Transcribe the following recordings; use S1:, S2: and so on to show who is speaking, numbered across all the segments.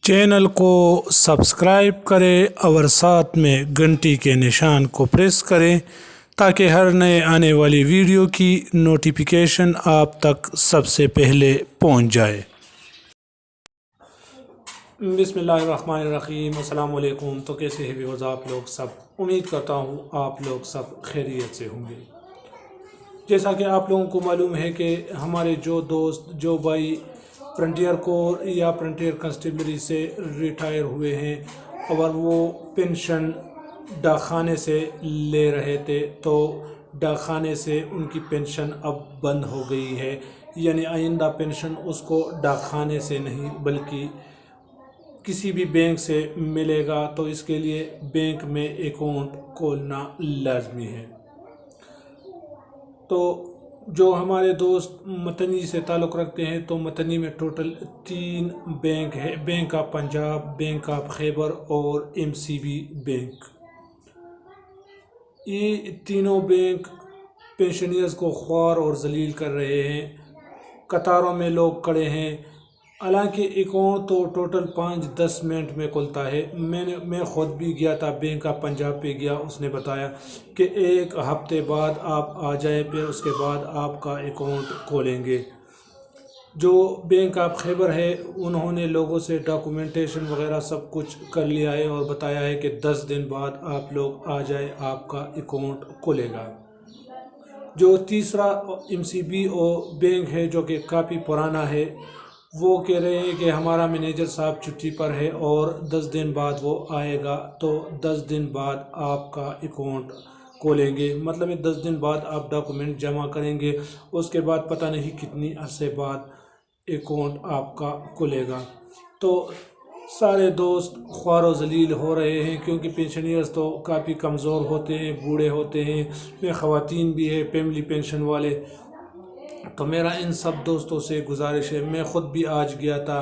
S1: Channel को subscribe करें और साथ में घंटी के निशान को प्रेस करें ताकि हर नए आने वाली वीडियो की नोटिफिकेशन आप तक सबसे पहले पहुंच जाए। बिस्मिल्लाहिर्रहमानिर्रहीम, अस्सलाम वालेकुम। तो कैसे हैं व्यूअर्स आप लोग सब? उम्मीद करता हूं आप लोग सब खैरियत से होंगे। जैसा कि आप लोगों को मालूम है कि हमारे जो दोस्त जो भाई फ्रंटियर कोर या फ्रंटियर कंस्टेबलरी से रिटायर हुए हैं और वो पेंशन डाकखाने से ले रहे थे, तो डाकखाने से उनकी पेंशन अब बंद हो गई है। यानी आइंदा पेंशन उसको डाकखाने से नहीं बल्कि किसी भी बैंक से मिलेगा। तो इसके लिए बैंक में अकाउंट खोलना लाजमी है। तो जो हमारे दोस्त मतनी से ताल्लुक़ रखते हैं, तो मतनी में टोटल 3 बैंक है, bank of Punjab, bank of Khyber और MCB बैंक। ये तीनों बैंक पेंशनियर्स को ख्वार और जलील कर रहे हैं। कतारों में लोग खड़े हैं। हालांकि अकाउंट तो टोटल 5-10 मिनट में खुलता है। मैं ख़ुद भी गया था, बैंक ऑफ पंजाब पे गया, उसने बताया कि 1 हफ्ते बाद आप आ जाए, फिर उसके बाद आपका अकाउंट खोलेंगे। जो बैंक ऑफ खैबर है उन्होंने लोगों से डॉक्यूमेंटेशन वगैरह सब कुछ कर लिया है और बताया है कि 10 दिन बाद आप लोग आ जाए, आपका अकाउंट खुलेगा। जो तीसरा MCB और बैंक है जो कि काफ़ी पुराना है, वो कह रहे हैं कि हमारा मैनेजर साहब छुट्टी पर है और 10 दिन बाद वो आएगा, तो 10 दिन बाद आपका अकाउंट खोलेंगे। मतलब ये 10 दिन बाद आप डॉक्यूमेंट जमा करेंगे, उसके बाद पता नहीं कितनी अरसे बाद अकाउंट आपका खुलेगा। तो सारे दोस्त ख्वार व जलील हो रहे हैं क्योंकि पेंशनियर्स तो काफ़ी कमज़ोर होते हैं, बूढ़े होते हैं, में ख़वातीन भी है, फैमिली पेंशन वाले। तो मेरा इन सब दोस्तों से गुजारिश है, मैं ख़ुद भी आज गया था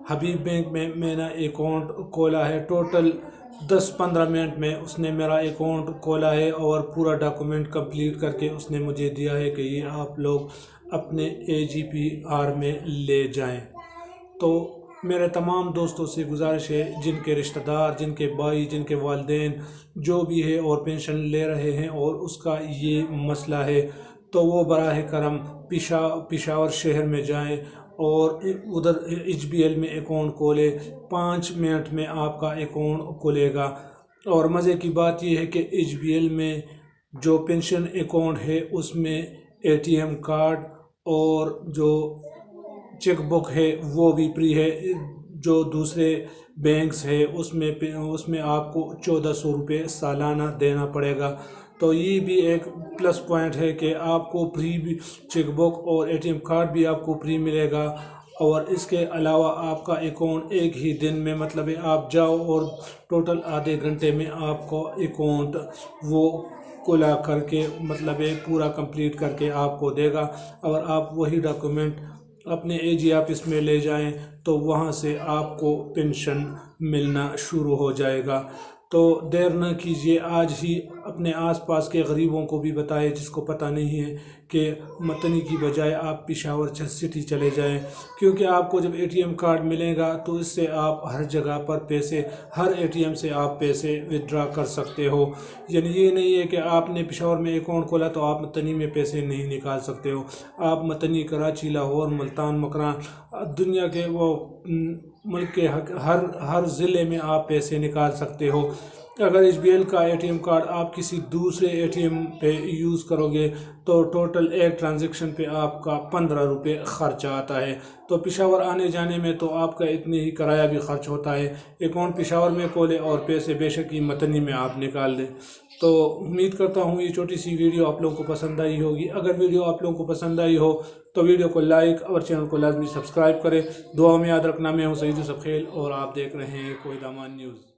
S1: हबीब बैंक में, मैंने अकाउंट खोला है। टोटल 10-15 मिनट में उसने मेरा अकाउंट खोला है और पूरा डॉक्यूमेंट कंप्लीट करके उसने मुझे दिया है कि ये आप लोग अपने AGPR में ले जाएं। तो मेरे तमाम दोस्तों से गुजारिश है, जिनके रिश्तेदार, जिनके भाई, जिनके वालिदैन जो भी है और पेंशन ले रहे हैं और उसका ये मसला है, तो वो बराह करम पेशावर शहर में जाएं और उधर HBL में अकाउंट खोले। 5 मिनट में आपका अकाउंट खुलेगा। और मज़े की बात यह है कि HBL में जो पेंशन अकाउंट है उसमें ATM कार्ड और जो चेक बुक है वो भी फ्री है। जो दूसरे बैंक्स है उसमें आपको 1400 रुपये सालाना देना पड़ेगा। तो ये भी एक प्लस पॉइंट है कि आपको फ्री भी चेक बुक और ATM कार्ड भी आपको फ्री मिलेगा। और इसके अलावा आपका अकाउंट एक ही दिन में, मतलब है आप जाओ और टोटल आधे घंटे में आपको अकाउंट वो खुला करके, मतलब है पूरा कंप्लीट करके आपको देगा। और आप वही डॉक्यूमेंट अपने AG ऑफिस में ले जाएं तो वहाँ से आपको पेंशन मिलना शुरू हो जाएगा। तो देर न कीजिए, आज ही अपने आसपास के गरीबों को भी बताएं जिसको पता नहीं है कि मतनी की बजाय आप पेशावर सिटी चले जाएं, क्योंकि आपको जब ATM कार्ड मिलेगा तो इससे आप हर जगह पर पैसे, हर ATM से आप पैसे विथड्रा कर सकते हो। यानी ये नहीं है कि आपने पेशावर में अकाउंट खोला तो आप मतनी में पैसे नहीं निकाल सकते हो। आप मतनी, कराची, लाहौर, मुल्तान, मकरान, दुनिया के वो मुल्क के हर ज़िले में आप पैसे निकाल सकते हो। अगर HBL का ATM कार्ड आप किसी दूसरे ATM पे यूज़ करोगे तो टोटल एक ट्रांजैक्शन पे आपका 15 रुपये ख़र्चा आता है। तो पेशावर आने जाने में तो आपका इतने ही किराया भी ख़र्च होता है। अकाउंट पेशावर में खोले और पैसे बेशक ही मतनी में आप निकाल दें। तो उम्मीद करता हूँ ये छोटी सी वीडियो आप लोगों को पसंद आई होगी। अगर वीडियो आप लोगों को पसंद आई हो तो वीडियो को लाइक और चैनल को लाजमी सब्सक्राइब करें। दुआ में याद रखना, मैं हूँ सईद यूसुफ खेल और आप देख रहे हैं कोहिदामान न्यूज़।